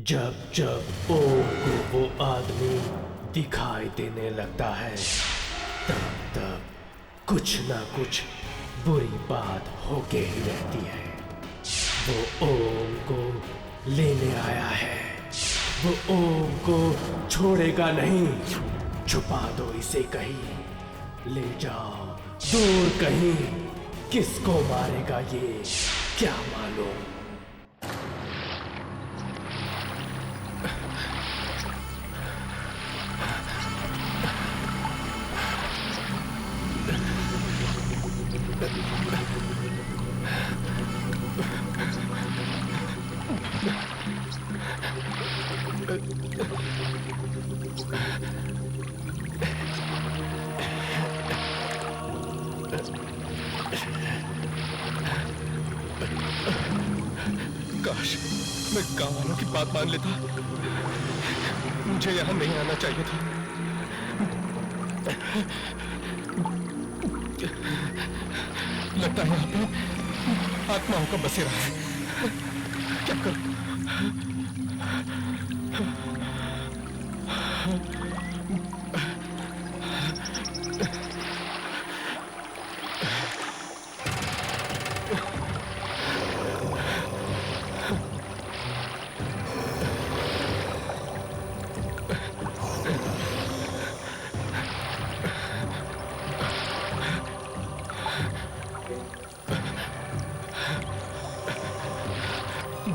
जब जब ओम को वो आदमी दिखाई देने लगता है तब तब कुछ ना कुछ बुरी बात होके ही रहती है। वो ओम को लेने आया है, वो ओम को छोड़ेगा नहीं। छुपा दो इसे कहीं, ले जाओ दूर कहीं। किसको मारेगा ये क्या मालूम। काश मैं गांव वालों की बात मान लेता। मुझे यहां नहीं आना चाहिए था। लगता है यहाँ पे आत्माओं का बसेरा है। क्या करूं?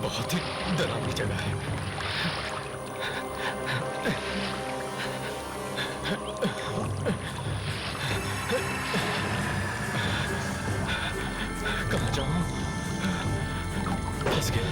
बहुत ही डरावनी जगह है। कहाँ जाऊं? फंस गया।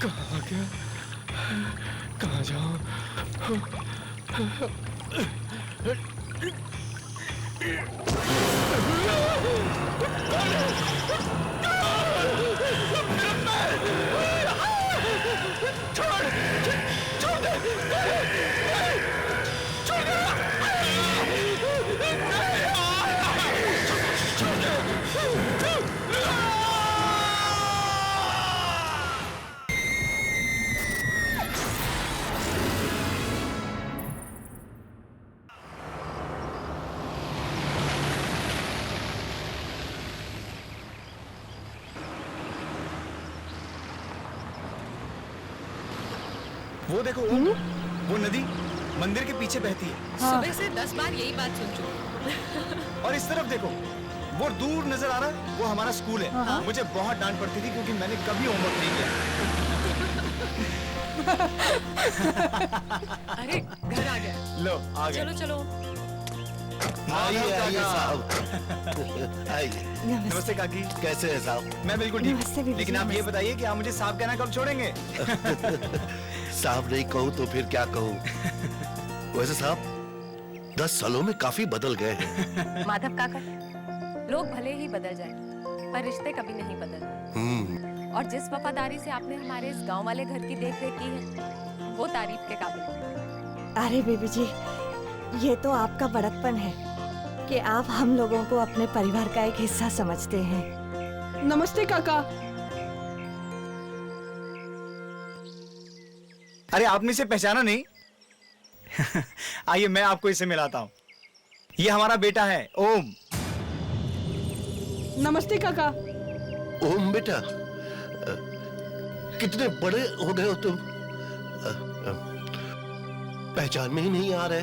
कहाँ आ गया? कहाँ जाऊं? वो देखो वो नदी मंदिर के पीछे बहती है। सुबह से 10 बार यही बात सुन चुकी। और इस तरफ देखो वो दूर नजर आ रहा है, वो हमारा स्कूल है। मुझे बहुत डांट पड़ती थी क्योंकि मैंने कभी होमवर्क नहीं किया। अरे घर आ गया। लो आ गए। चलो चलो। आइए आइए साहब आइए। नमस्ते काकी। कैसे हैं साहब? मैं बिल्कुल ठीक हूँ, लेकिन आप ये बताइए कि आप मुझे साहब कहना कब छोड़ेंगे? साहब नहीं कहूँ तो फिर क्या कहूँ? वैसे साहब 10 सालों में काफी बदल गए हैं। माधव काका, लोग भले ही बदल जाए पर रिश्ते कभी नहीं बदलते। और जिस वफादारी से आपने हमारे इस गांव वाले घर की देख रेख की है वो तारीफ के काबिल है। अरे बेबी जी, ये तो आपका बड़कपन है कि आप हम लोगों को अपने परिवार का एक हिस्सा समझते हैं। नमस्ते काका। अरे आपने इसे पहचाना नहीं? आइए मैं आपको इसे मिलाता हूँ। ये हमारा बेटा है ओम। नमस्ते काका। ओम बेटा, कितने बड़े हो गए हो तुम। पहचान में ही नहीं आ रहे।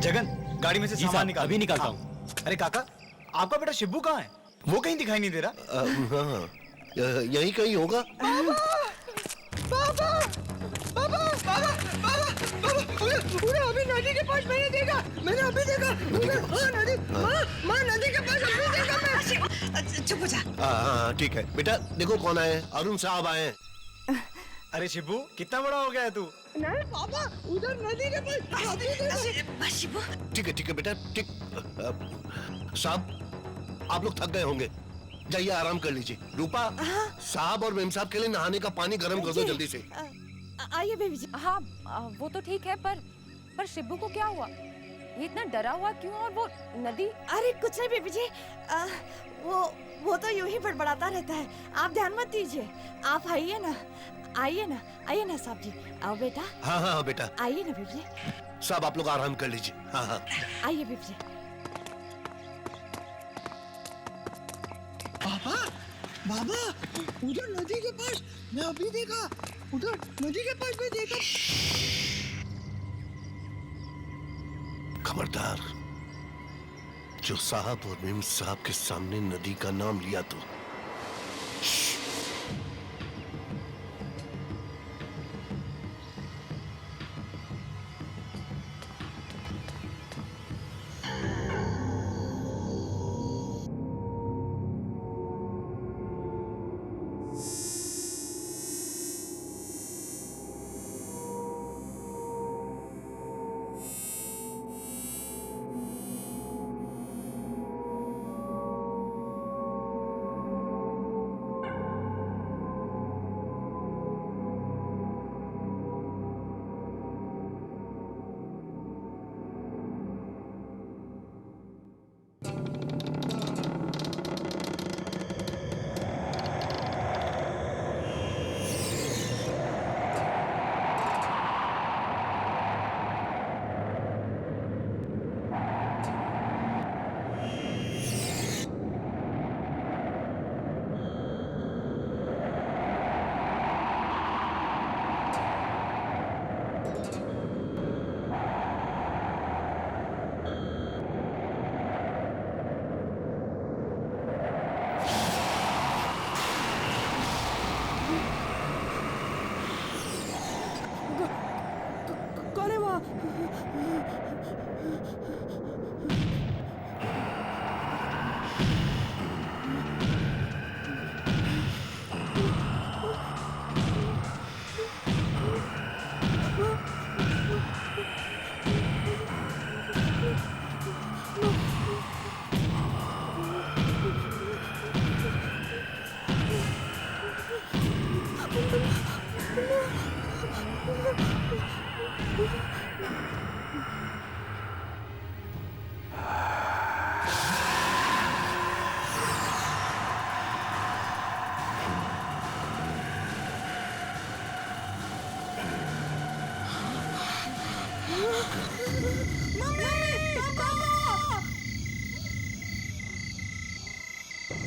जगन गाड़ी में से सामान निकाल। अभी निकालता हूँ। अरे काका, आपका बेटा शिब्बू कहाँ है? वो कहीं दिखाई नहीं दे रहा। हाँ, यही कहीं होगा। उन्हें अभी नदी के पास मैंने देखा, मैंने अभी देखा। नदी, माँ नदी के पास अभी देखा मैं। चुप हो जा। हाँ ठीक है बेटा, देखो कौन आए, अरुण साहब आए हैं। अरे शिबू, कितना बड़ा हो गया है तू? नहीं पापा, उधर नदी के पास। शिबू, ठीक है बेटा, ठीक। साहब, आप लोग थक गए होंगे, जाइए आराम कर लीजिए। रूपा, साहब और मेम साहब के लिए नहाने का पानी गर्म कर दो जल्दी से। आइए बेबी जी। हाँ वो तो ठीक है, पर शिबू को क्या हुआ? ये इतना डरा हुआ क्यों? और वो नदी? अरे कुछ नहीं बेबी जी, वो तो यूं ही बड़बड़ाता रहता है, आप ध्यान मत दीजिए। आप आइए ना साहब जी, आओ बेटा। हाँ बेटा, आइए ना बेबी जी। साहब आप लोग आराम कर लीजिए। हाँ आइए बेबी जी। बाबा, उधर नदी के पास मैं अभी देखा, उधर नदी के पास मैं देखा। खबरदार, जो साहब और मेम साहब के सामने नदी का नाम लिया तो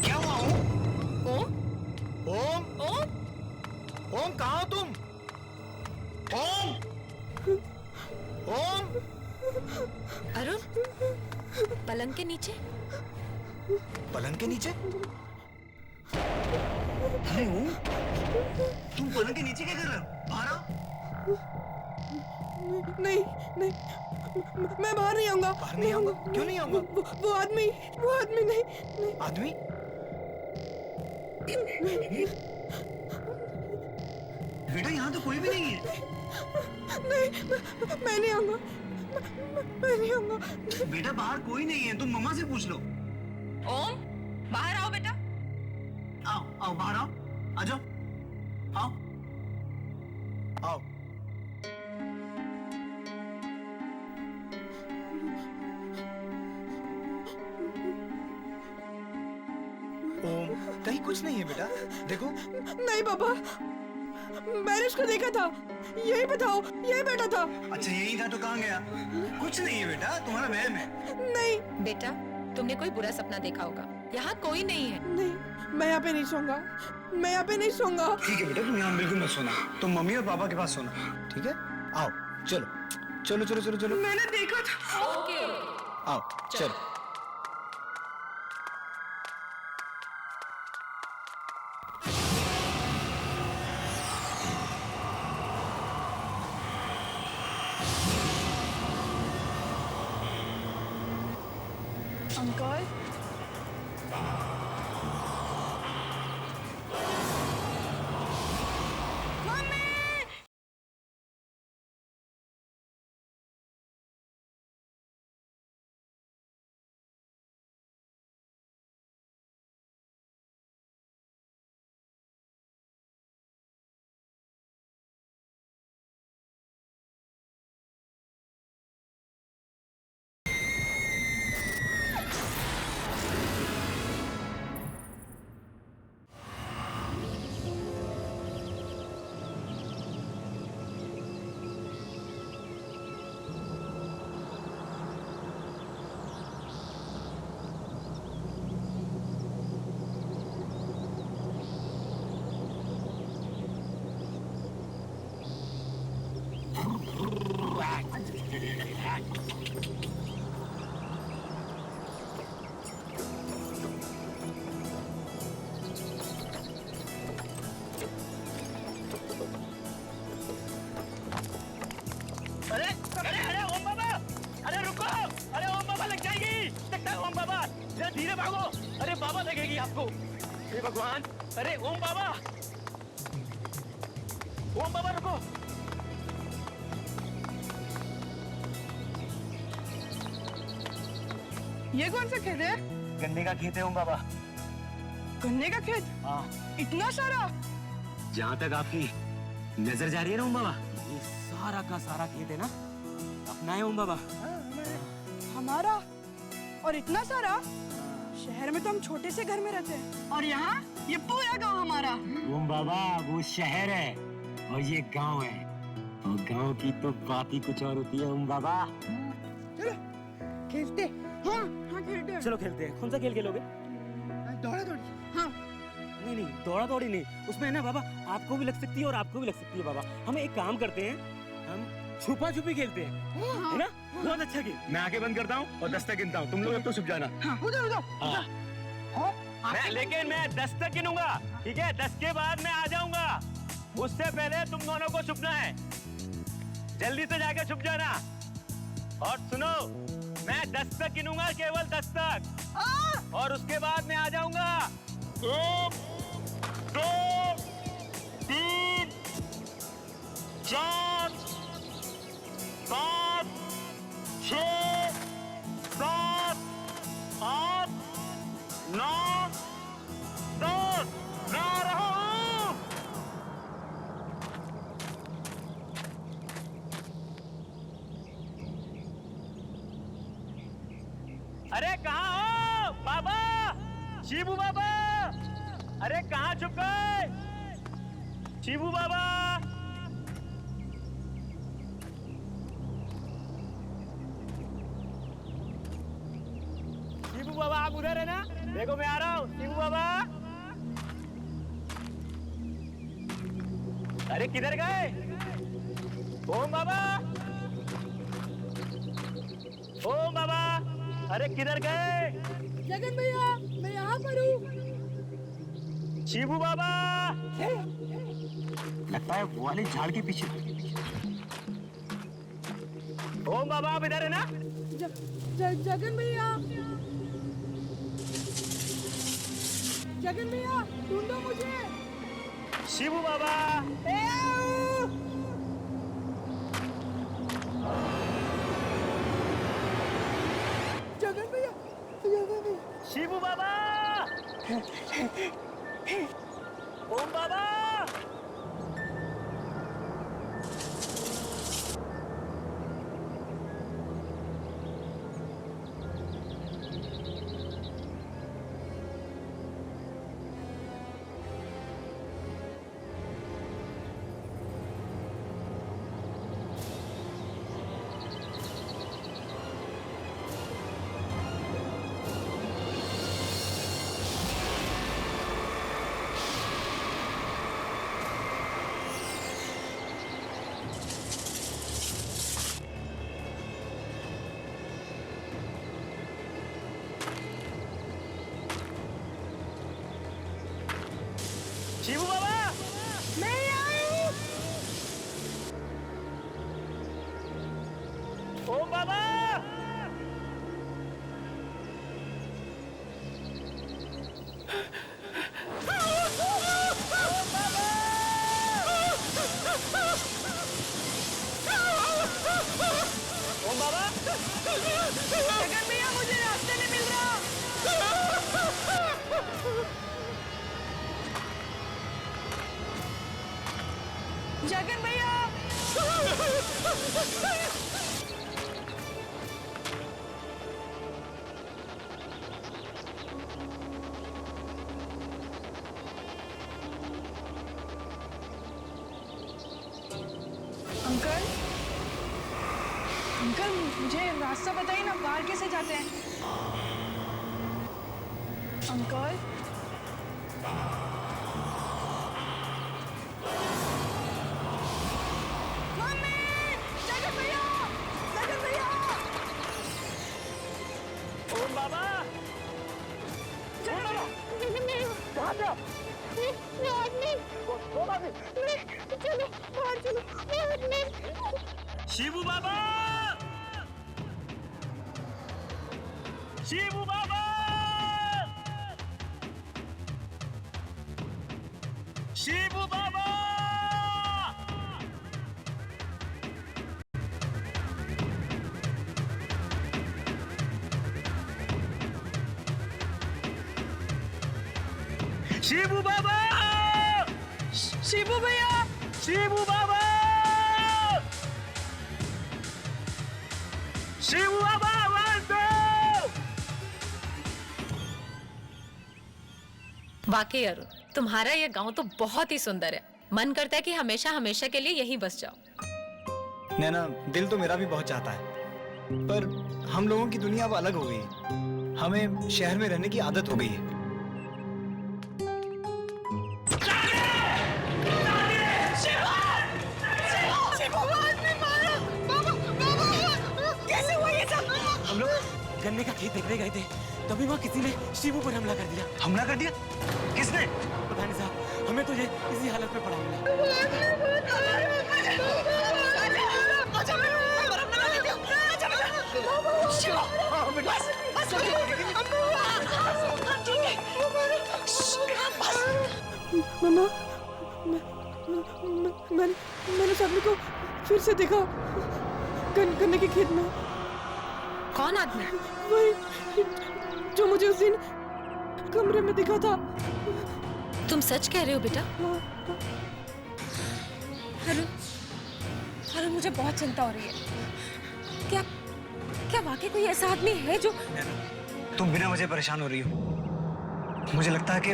क्या हुआ? ओम कहाँ हो तुम? ओम अरुण, पलंग के नीचे। पलंग के नीचे? अरे ओम, तुम पलंग के नीचे क्या कर रहे हो? बाहर आओ। नहीं, मैं बाहर नहीं आऊंगा। बाहर नहीं आऊंगा? क्यों नहीं आऊंगा? वो आदमी नहीं। आदमी? बेटा यहाँ तो कोई भी नहीं है। नहीं, मैं नहीं आऊंगा। मैं नहीं आऊंगा। बेटा बाहर कोई नहीं है, तुम मम्मा से पूछ लो। ओम, बाहर आओ बेटा। आओ बाहर आओ, आ जाओ, आओ। ओम, कहीं कुछ नहीं है बेटा, देखो। नहीं पापा, मैंने उसको देखा था, यही बताओ, यही बैठा था। अच्छा यही था तो कहाँ गया? कुछ नहीं है बेटा, तुम्हारा वहम है। नहीं बेटा, तुमने कोई बुरा सपना देखा होगा। यहाँ कोई नहीं है। नहीं, मैं यहाँ पे नहीं सोऊंगा, मैं यहाँ पे नहीं सोऊंगा। ठीक है बेटा, तुम यहाँ बिल्कुल मत सोना, तुम मम्मी और पापा के पास सोना, ठीक है? आओ, चलो। मैंने देखा था। ओके। आओ, चलो। अंकल अरे अरे अरे ओम बाबा, अरे रुको, अरे ओम बाबा लग जाएगी, देखता है ओम बाबा, जरा धीरे भागो, अरे बाबा लगेगी आपको, हे भगवान, अरे ओम बाबा, ओम बाबा रुको। ये कौन सा खेत है? गन्ने का खेत है ओम बाबा। गन्ने का खेत? हाँ। इतना सारा? जहाँ तक आपकी नजर जा रही है ना ओम बाबा, ये सारा का सारा खेत है ना अपना है ओम बाबा। हमारा? और इतना सारा? शहर में तो हम छोटे से घर में रहते हैं और यहाँ ये पूरा गांव हमारा। ओम बाबा वो शहर है और ये गांव है, और गांव की तो बात ही कुछ और होती है ओम बाबा। चलो खेलते। हाँ हाँ खेलते हैं। चलो खेलते हैं। कौन सा खेल खेलोगे? दौड़ा दौड़ी। हाँ। नहीं नहीं, दौड़ा दौड़ी नहीं, उसमें है ना बाबा आपको भी लग सकती है और आपको भी लग सकती है बाबा। हम एक काम करते हैं, हम छुपा छुपी खेलते हैं, है ना? बहुत अच्छा खेल। मैं आंखें बंद करता हूँ और 10 तक गिनता हूँ, तुम लोग अब तो छुप जाना। उधर उधर। लेकिन मैं 10 तक गिनूंगा, ठीक है? 10 के बाद मैं आ जाऊंगा, उससे पहले तुम दोनों को छुपना है। जल्दी से जाके छुप जाना। और सुनो, मैं 10 तक गिनूंगा, केवल 10 तक, और उसके बाद मैं आ जाऊंगा। 1 2 3 4 5 6 7 8 9 10 ना रहा हूं। अरे कहाँ हो बाबा, शिबू बाबा, अरे कहाँ छुप गए शिबू बाबा? शिबू बाबा आप उधर है ना? देखो मैं आ रहा हूँ शिबू बाबा। अरे किधर गए ओम बाबा? ओम बाबा, अरे किधर गए? जगन भैया मैं यहाँ पर हूँ। शिबू बाबा, लगता है वो वाले झाड़ के पीछे। ओम बाबा आप इधर है ना? जगन भैया, जगन भैया ढूंढो मुझे। शिबू बाबा, जगन भैया, जगन भैया। शिबू बाबा, ओम बाबा, शिबू बाबा, मैं यहाँ हूँ। ओम बाबा, जगन भैया। अंकल, अंकल मुझे रास्ता बताइए ना, बाहर कैसे जाते हैं? अंकल, मम्मी, जगन भैया, जगन भैया। ओम बाबा, जगन कहाँ पे हो? चलो बाहर चलो। शिबू बाबा, शिबू बाबा, शिबू बाबा। शिबू बाबा, शिबू भैया, शिबू बाबा, शिबू बाबा, आवाज दो। वाकई अरुण, तुम्हारा ये गांव तो बहुत ही सुंदर है। मन करता है कि हमेशा हमेशा के लिए यहीं बस जाओ। नैना, दिल तो मेरा भी बहुत चाहता है, पर हम लोगों की दुनिया अब अलग हो गई है। हमें शहर में रहने की आदत हो गई है। कैसे हुआ ये सब? हम लोग गन्ने का खेत देखने गए थे, तभी वहाँ किसी ने शिबू पर हमला कर दिया। हमला कर दिया? किसने? पता नहीं साहब, हमें तो ये इसी हालत में पड़ा मिला। मम्मा, मैंने सभी को फिर से देखा गन्ने के खेत में। कौन आदमी? वही जो मुझे उस दिन कमरे में दिखा था। तुम सच कह रहे हो बेटा? अरुण, अरुण मुझे बहुत चिंता हो रही है। क्या वाकई कोई ऐसा आदमी है जो... तुम बिना वजह परेशान हो रही हो। मुझे लगता है कि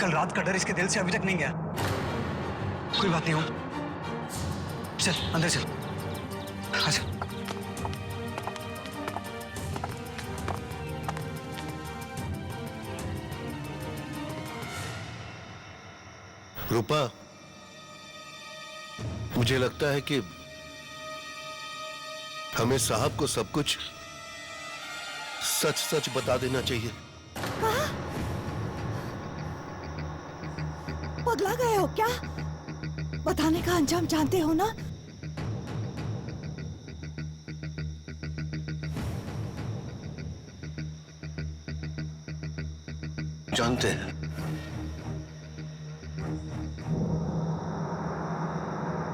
कल रात का डर इसके दिल से अभी तक नहीं गया। कोई बात नहीं हो, चल अंदर चल। अच्छा। रूपा, मुझे लगता है कि हमें साहब को सब कुछ सच सच बता देना चाहिए। पगला गए हो क्या? बताने का अंजाम जानते हो ना? जानते हैं,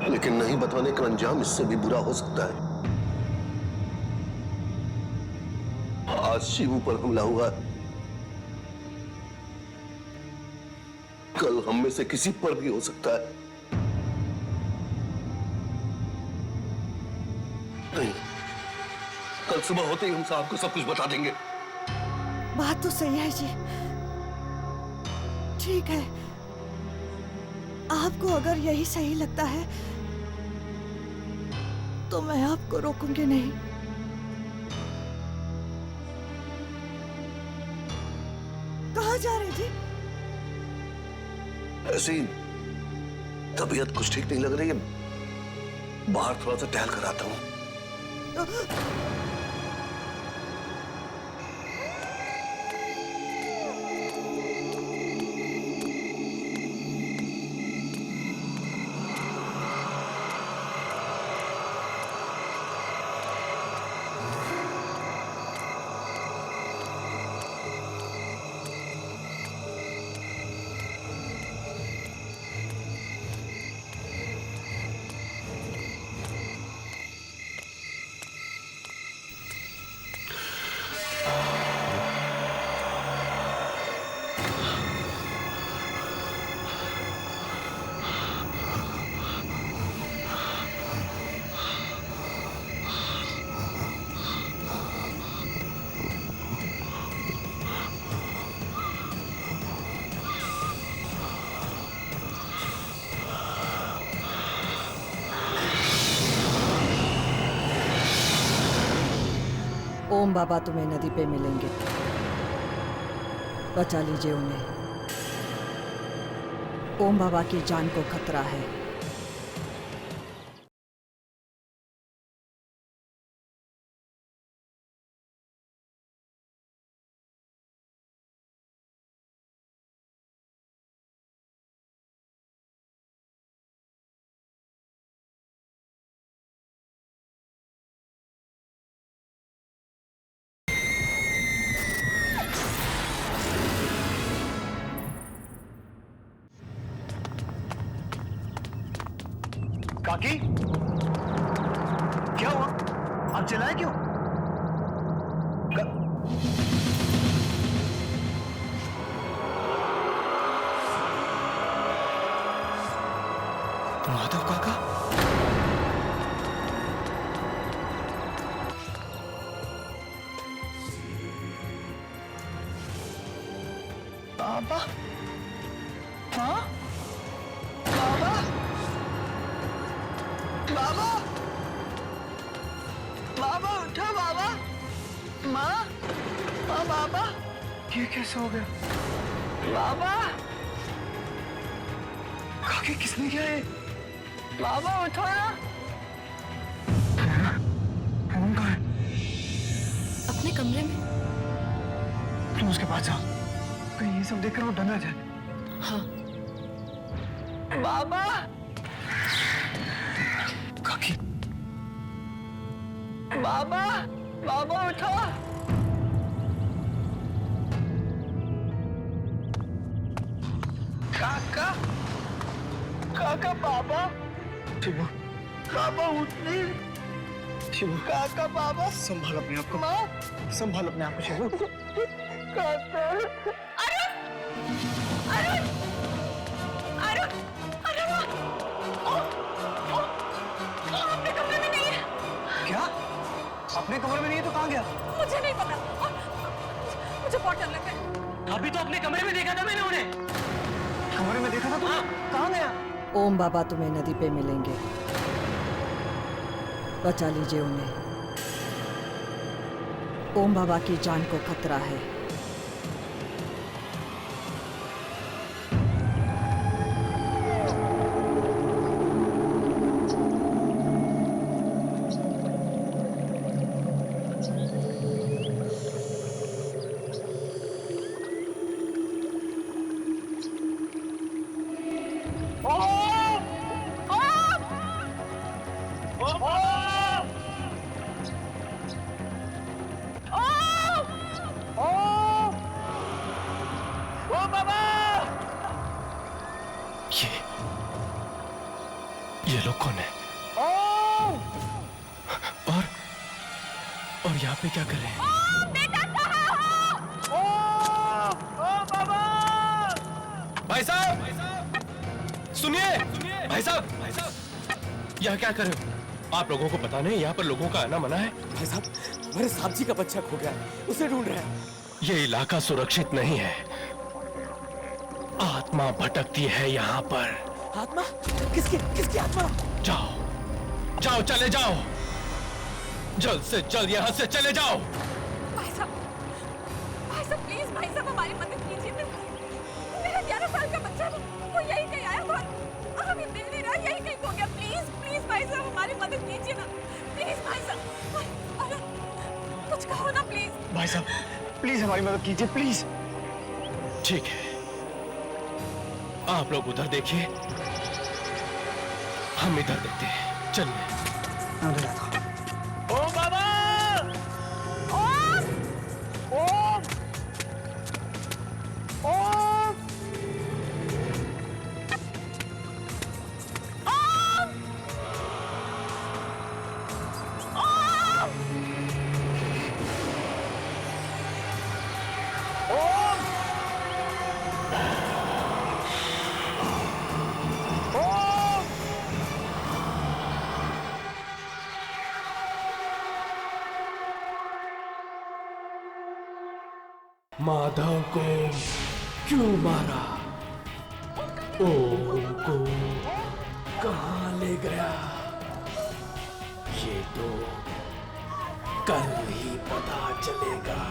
लेकिन नहीं बताने का अंजाम इससे भी बुरा हो सकता है। आज शिवू पर हमला हुआ, कल हम में से किसी पर भी हो सकता है। नहीं, कल सुबह होते ही हम साहब को सब कुछ बता देंगे। बात तो सही है जी। ठीक है, आपको अगर यही सही लगता है तो मैं आपको रोकूंगी नहीं। कहाँ जा रहे जी? ऐसी तबीयत कुछ ठीक नहीं लग रही है, बाहर थोड़ा सा टहल कर आता हूं। ओम बाबा तुम्हें नदी पे मिलेंगे, बचा लीजिए उन्हें। ओम बाबा की जान को खतरा है। काकी, क्या हुआ? आप चिल्लाए क्यों? माधव काका, बाबा, हाँ, बाबा, बाबा, बाबा उठो बाबा, माँ, हाँ बाबा, ये कैसे हो गया? बाबा, काकी किसने किया ये? बाबा उठो ना। ओम कहाँ है? अपने कमरे में। तुम उसके पास जाओ, कहीं ये सब देखकर वो डर ना जाए। हाँ। बाबा, काकी, बाबा, बाबा उठो। काका, काका, बाबा, शिवू, बाबा उठ नहीं। शिवू, काका, बाबा, संभाल अपने आप को, माँ, संभाल अपने आप को शिवू। काका, अरुण, अरुण, अरुण, अरुण, अपने कमरे में नहीं है। क्या? अपने कमरे में नहीं है तो कहाँ गया? मुझे नहीं पता, मुझे बहुत डर लग रहा है। अभी तो अपने कमरे में देखा था मैंने उन्हें। कमरे में देखा था तुमने? कहाँ गया? ओम बाबा तुम्हें नदी पे मिलेंगे, बचा लीजिए उन्हें। ओम बाबा की जान को खतरा है। ये लोग कौन है? और यहाँ पे क्या कर रहे हैं? भाई साहब, सुनिए, भाई साहब, यहाँ क्या कर रहे हो? आप लोगों को पता नहीं यहाँ पर लोगों का आना मना है? भाई साहब, मेरे साहब जी का बच्चा खो गया है, उसे ढूंढ रहे हैं। ये इलाका सुरक्षित नहीं है, आत्मा भटकती है यहाँ पर। आत्मा? किसकी आत्मा? जाओ, जाओ, चले जाओ, जल्द से जल्द यहाँ से चले जाओ। भाई साहब प्लीज, भाई साहब हमारी मदद कीजिए। मेरा 11 साल का बच्चा वो यही कहीं आया था, हमें मिल नहीं रहा, यही कहीं खो गया। प्लीज प्लीज भाई साहब हमारी मदद कीजिए ना, प्लीज भाई साहब। अरे कुछ कहो ना प्लीज। भाई साहब, प्लीज हमारी मदद कीजिए, प्लीज। ठीक है, आप लोग उधर देखिए, हम इधर देखते हैं। चलिए। ओम बाबा, ओम, ओम, ओम, माधव को क्यों मारा? ओम को कहाँ ले गया? ये तो कल ही पता चलेगा।